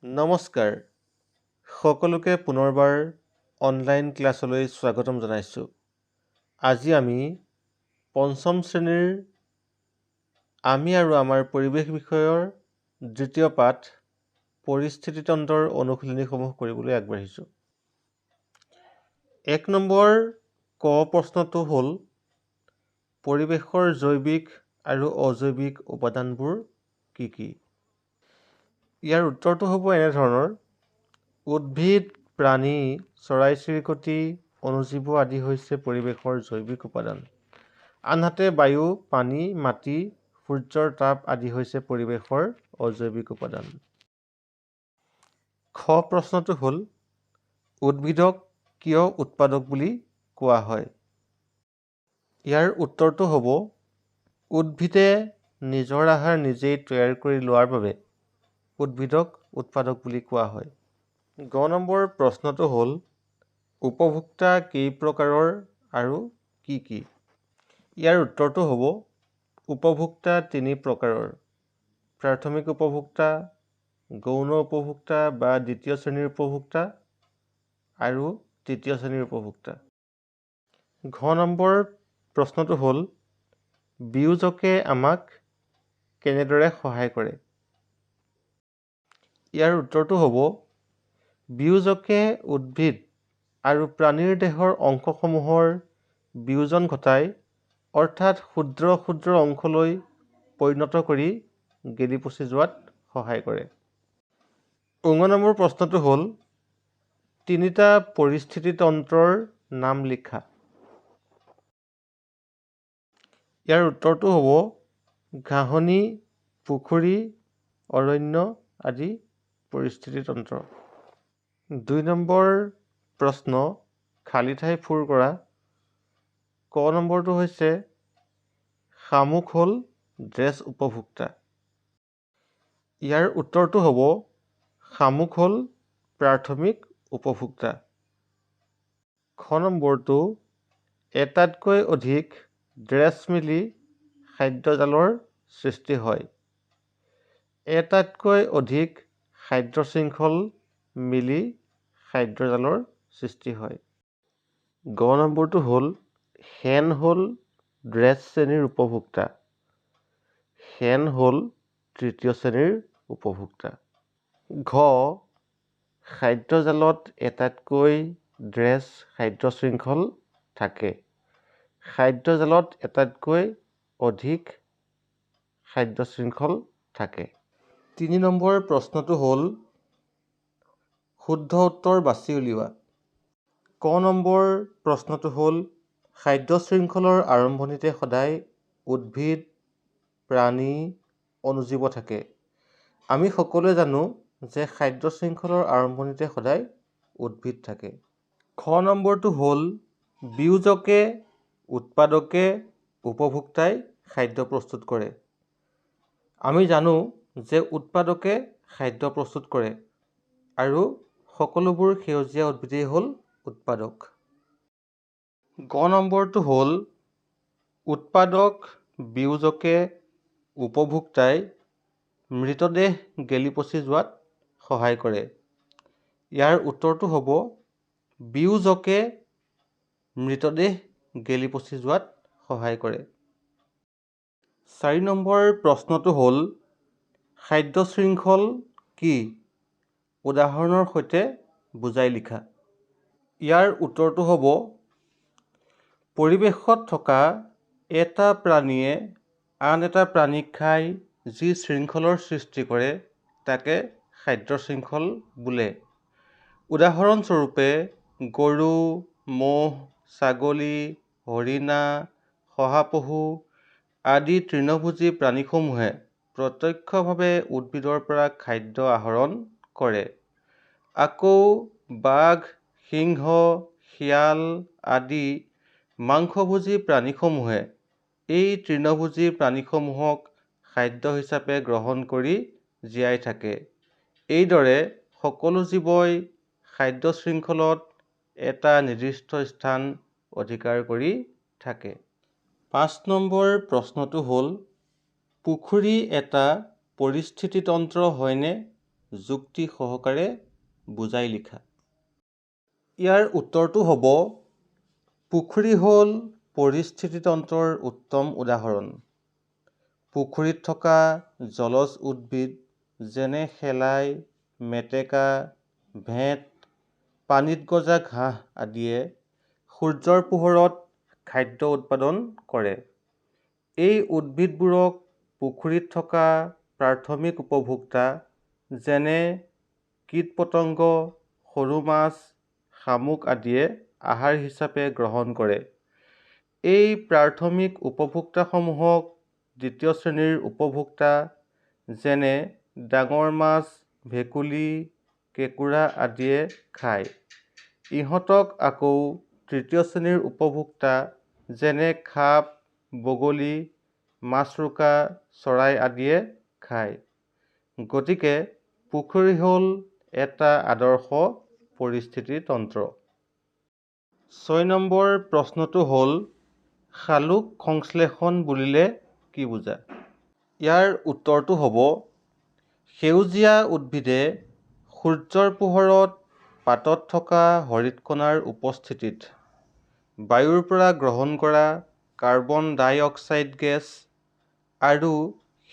নমস্কাৰ, সকলোকে পুনৰবাৰ অনলাইন ক্লাছলৈ স্বাগতম জনাইছোঁ। আজি আমি পঞ্চম শ্ৰেণীৰ আমি আৰু আমাৰ পৰিৱেশ বিষয়ৰ দ্বিতীয় পাঠ পৰিস্থিতিতন্ত্ৰৰ অনুশীলনীসমূহ কৰিবলৈ আগবাঢ়িছোঁ। ১ নম্বৰ ক প্ৰশ্নটো হ'ল পৰিৱেশৰ জৈৱিক আৰু অজৈৱিক উপাদানবোৰ কি কি? ইয়াৰ উত্তৰটো হ'ব এনেধৰণৰ: উদ্ভিদ, প্ৰাণী, চৰাই-চিৰিকটি, অণুজীৱ আদি হৈছে পৰিৱেশৰ জৈৱিক উপাদান। আনহাতে বায়ু, পানী, মাটি, সূৰ্যৰ তাপ আদি হৈছে পৰিৱেশৰ অজৈৱিক উপাদান। খ প্ৰশ্নটো হ'ল উদ্ভিদক কিয় উৎপাদক বুলি কোৱা হয়? ইয়াৰ উত্তৰটো হ'ব উদ্ভিদে নিজৰ আহাৰ নিজেই তৈয়াৰ কৰি লোৱাৰ বাবে উদ্ভিদক উৎপাদক বুলি কোৱা হয়। গ নম্বৰ প্ৰশ্নটো হ'ল উপভোক্তা কেই প্ৰকাৰৰ আৰু কি কি? ইয়াৰ উত্তৰটো হ'ব উপভোক্তা ৩ প্ৰকাৰৰ: প্ৰাথমিক উপভোক্তা, গৌণ উপভোক্তা বা দ্বিতীয় শ্ৰেণীৰ উপভোক্তা আৰু তৃতীয় শ্ৰেণীৰ উপভোক্তা। ঘ নম্বৰ প্ৰশ্নটো হ'ল বিয়োজকে আমাক কেনেদৰে সহায় কৰে? ইয়াৰ উত্তৰটো হ'ব বিয়োজকে উদ্ভিদ আৰু প্ৰাণীৰ দেহৰ অংশসমূহৰ বিয়োজন ঘটাই, অৰ্থাৎ ক্ষুদ্ৰ ক্ষুদ্ৰ অংশলৈ পৰিণত কৰি গেলি পচি যোৱাত সহায় কৰে। ঙ নম্বৰ প্ৰশ্নটো হ'ল ৩টা পৰিস্থিতিতন্ত্ৰৰ নাম লিখা। ইয়াৰ উত্তৰটো হ'ব ঘাঁহনি, পুখুৰী, অৰণ্য আদি পৰিস্থিতিতন্ত্ৰ। ২ নম্বৰ প্ৰশ্ন খালী ঠাই পূৰ কৰা। ক নম্বৰটো হৈছে শামুক হ'ল ড্ৰেছ উপভোক্তা। ইয়াৰ উত্তৰটো হ'ব শামুক হ'ল প্ৰাথমিক উপভোক্তা। খ নম্বৰটো এটাতকৈ অধিক ড্ৰেছ মিলি খাদ্যজালৰ সৃষ্টি হয়। এটাতকৈ অধিক খাদ্য শৃংখল মিলি খাদ্যজালৰ সৃষ্টি হয়। গ নম্বৰটো হ'ল শেন হ'ল ড্ৰেছ শ্ৰেণীৰ উপভোক্তা। শেন হ'ল তৃতীয় শ্ৰেণীৰ উপভোক্তা। ঘ খাদ্যজালত এটাতকৈ ড্ৰেছ খাদ্য শৃংখল থাকে। খাদ্যজালত এটাতকৈ অধিক খাদ্য শৃংখল থাকে। ৩ নম্বৰ প্ৰশ্নটো হ'ল শুদ্ধ উত্তৰ বাছি উলিওৱা। ক নম্বৰ প্ৰশ্নটো হ'ল খাদ্য শৃংখলৰ আৰম্ভণিতে সদায় উদ্ভিদ, প্ৰাণী, অণুজীৱ থাকে। আমি সকলোৱে জানো যে খাদ্য শৃংখলৰ আৰম্ভণিতে সদায় উদ্ভিদ থাকে। খ নম্বৰটো হ'ল বিয়োজকে, উৎপাদকে, উপভোক্তাই খাদ্য প্ৰস্তুত কৰে। আমি জানো যে উৎপাদকে খাদ্য প্ৰস্তুত কৰে আৰু সকলোবোৰ সেউজীয়া উদ্ভিদেই হ'ল উৎপাদক। গ নম্বৰটো হ'ল উৎপাদক, বিয়োজকে, উপভোক্তাই মৃতদেহ গেলি পচি যোৱাত সহায় কৰে। ইয়াৰ উত্তৰটো হ'ব বিয়োজকে মৃতদেহ গেলি পচি যোৱাত সহায় কৰে। ৪ নম্বৰ প্ৰশ্নটো হ'ল খাদ্য শৃংখল কি? উদাহৰণৰ সৈতে বুজাই লিখা। ইয়াৰ উত্তৰটো হ'ব পৰিৱেশত থকা এটা প্ৰাণীয়ে আন এটা প্ৰাণীক খাই যি শৃংখলৰ সৃষ্টি কৰে তাকে খাদ্য শৃংখল বোলে। উদাহৰণস্বৰূপে গৰু, ম'হ, ছাগলী, হৰিণা, শহাপহু আদি তৃণভোজী প্ৰাণীসমূহে প্ৰত্যক্ষভাৱে উদ্ভিদৰ পৰা খাদ্য আহৰণ কৰে। আকৌ বাঘ, সিংহ, শিয়াল আদি মাংসভোজী প্ৰাণীসমূহে এই তৃণভোজী প্ৰাণীসমূহক খাদ্য হিচাপে গ্ৰহণ কৰি জীয়াই থাকে। এইদৰে সকলো জীৱই খাদ্য শৃংখলত এটা নিৰ্দিষ্ট স্থান অধিকাৰ কৰি থাকে। ৫ নম্বৰ প্ৰশ্নটো হ'ল পুখুৰী এটা পৰিস্থিতিতন্ত্ৰ হয়নে যুক্তি সহকাৰে বুজাই লিখা। ইয়াৰ উত্তৰটো হ'ব পুখুৰী হ'ল পৰিস্থিতিতন্ত্ৰৰ উত্তম উদাহৰণ। পুখুৰীত থকা জলজ উদ্ভিদ যেনে শেলাই, মেটেকা, ভেঁট, পানীত গজা ঘাঁহ আদিয়ে সূৰ্যৰ পোহৰত খাদ্য উৎপাদন কৰে। এই উদ্ভিদবোৰক পুখুৰীত থকা প্ৰাথমিক উপভোক্তা যেনে কীট-পতংগ, সৰু মাছ, শামুক আদিয়ে আহাৰ হিচাপে গ্ৰহণ কৰে। এই প্ৰাথমিক উপভোক্তাসমূহক দ্বিতীয় শ্ৰেণীৰ উপভোক্তা যেনে ডাঙৰ মাছ, ভেকুলী, কেঁকুৰা আদিয়ে খায়। ইহঁতক আকৌ তৃতীয় শ্ৰেণীৰ উপভোক্তা যেনে সাপ, বগলী, মাছৰোকা, চৰাই আদিয়ে খায়। গতিকে পুখুৰী হ'ল এটা আদৰ্শ পৰিস্থিতিতন্ত্ৰ। ৬ নম্বৰ প্ৰশ্নটো হ'ল সালোক সংশ্লেষণ বুলিলে কি বুজা? ইয়াৰ উত্তৰটো হ'ব সেউজীয়া উদ্ভিদে সূৰ্যৰ পোহৰত পাতত থকা হৰিতকণাৰ উপস্থিতিত বায়ুৰ পৰা গ্ৰহণ কৰা কাৰ্বন ডাই অক্সাইড গেছ আৰু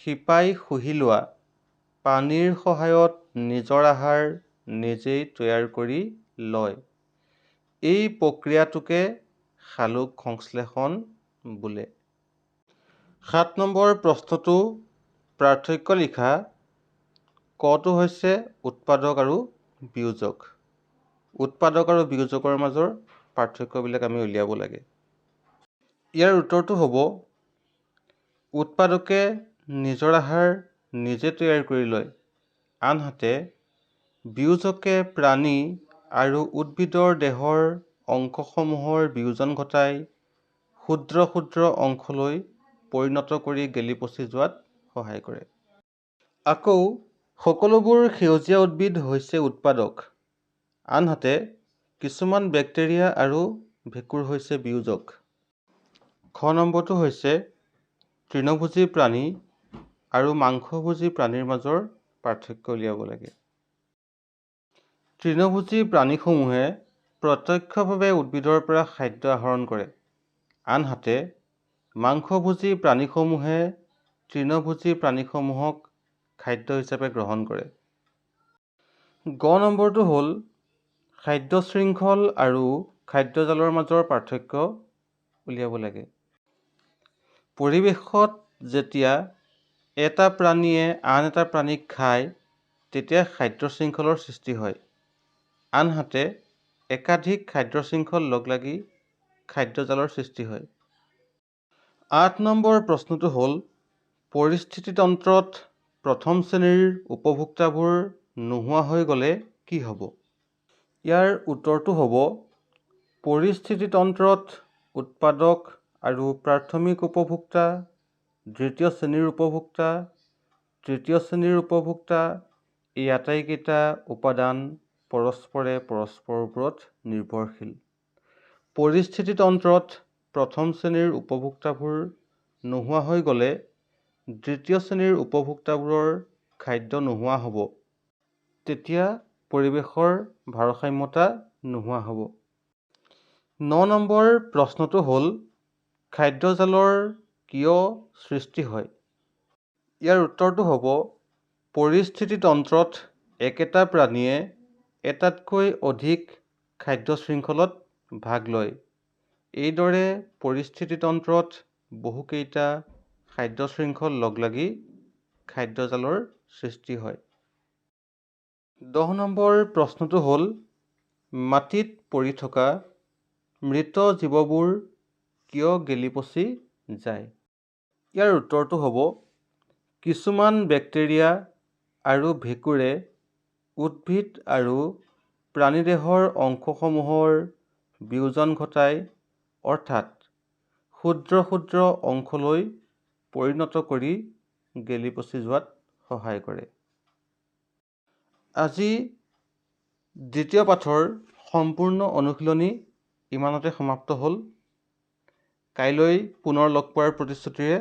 শিপাই শুহি লোৱা পানীৰ সহায়ত নিজৰ আহাৰ নিজেই তৈয়াৰ কৰি লয়। এই প্ৰক্ৰিয়াটোকে সালোক সংশ্লেষণ বোলে। ৭ নম্বৰ প্ৰশ্নটো পাৰ্থক্য লিখা। কটো হৈছে উৎপাদক আৰু বিয়োজক। উৎপাদক আৰু বিয়োজকৰ মাজৰ পাৰ্থক্যবিলাক আমি উলিয়াব লাগে। ইয়াৰ উত্তৰটো হ'ব উৎপাদকে নিজৰ আহাৰ নিজে তৈয়াৰ কৰি লয়, আনহাতে বিয়োজকে প্ৰাণী আৰু উদ্ভিদৰ দেহৰ অংশসমূহৰ বিয়োজন ঘটাই ক্ষুদ্ৰ ক্ষুদ্ৰ অংশলৈ পৰিণত কৰি গেলি পচি যোৱাত সহায় কৰে। আকৌ সকলোবোৰ সেউজীয়া উদ্ভিদ হৈছে উৎপাদক, আনহাতে কিছুমান বেক্টেৰিয়া আৰু ভেঁকুৰ হৈছে বিয়োজক। খ নম্বৰটো হৈছে তৃণভোজী প্ৰাণী আৰু মাংসভোজী প্ৰাণীৰ মাজৰ পাৰ্থক্য উলিয়াব লাগে। তৃণভোজী প্ৰাণীসমূহে প্ৰত্যক্ষভাৱে উদ্ভিদৰ পৰা খাদ্য আহৰণ কৰে, আনহাতে মাংসভোজী প্ৰাণীসমূহে তৃণভোজী প্ৰাণীসমূহক খাদ্য হিচাপে গ্ৰহণ কৰে। গ নম্বৰটো হ'ল খাদ্য শৃংখল আৰু খাদ্যজালৰ মাজৰ পাৰ্থক্য উলিয়াব লাগে। পৰিৱেশত যেতিয়া এটা প্ৰাণীয়ে আন এটা প্ৰাণীক খায় তেতিয়া খাদ্য শৃংখলৰ সৃষ্টি হয়, আনহাতে একাধিক খাদ্য শৃংখল লগ লাগি খাদ্যজালৰ সৃষ্টি হয়। ৮ নম্বৰ প্ৰশ্নটো হ'ল পৰিস্থিতিতন্ত্ৰত প্ৰথম শ্ৰেণীৰ উপভোক্তাবোৰ নোহোৱা হৈ গ'লে কি হ'ব? ইয়াৰ উত্তৰটো হ'ব পৰিস্থিতিতন্ত্ৰত উৎপাদক আৰু প্ৰাথমিক উপভোক্তা, দ্বিতীয় শ্ৰেণীৰ উপভোক্তা, তৃতীয় শ্ৰেণীৰ উপভোক্তা এই আটাইকেইটা উপাদান পৰস্পৰে পৰস্পৰৰ ওপৰত নিৰ্ভৰশীল। পৰিস্থিতিতন্ত্ৰত প্ৰথম শ্ৰেণীৰ উপভোক্তাবোৰ নোহোৱা হৈ গ'লে দ্বিতীয় শ্ৰেণীৰ উপভোক্তাবোৰৰ খাদ্য নোহোৱা হ'ব। তেতিয়া পৰিৱেশৰ ভাৰসাম্যতা নোহোৱা হ'ব। ৯ নম্বৰ প্ৰশ্নটো হ'ল খাদ্যজালৰ কিয় সৃষ্টি হয়? ইয়াৰ উত্তৰটো হ'ব পৰিস্থিতিতন্ত্ৰত একেটা প্ৰাণীয়ে এটাতকৈ অধিক খাদ্য শৃংখলত ভাগ লয়। এইদৰে পৰিস্থিতিতন্ত্ৰত বহুকেইটা খাদ্য শৃংখল লগ লাগি খাদ্যজালৰ সৃষ্টি হয়। ১০ নম্বৰ প্ৰশ্নটো হ'ল মাটিত পৰি থকা মৃত জীৱবোৰ কিয় গেলি পচি যায়? ইয়াৰ উত্তৰটো হ'ব কিছুমান বেক্টেৰিয়া আৰু ভেঁকুৰে উদ্ভিদ আৰু প্ৰাণীদেহৰ অংশসমূহৰ বিয়োজন ঘটাই অৰ্থাৎ ক্ষুদ্ৰ ক্ষুদ্ৰ অংশলৈ পৰিণত কৰি গেলি পচি যোৱাত সহায় কৰে। আজি দ্বিতীয় পাঠৰ সম্পূৰ্ণ অনুশীলনী ইমানতে সমাপ্ত হ'ল। কাইলৈ পুনৰ লগ পোৱাৰ প্ৰতিশ্ৰুতিৰে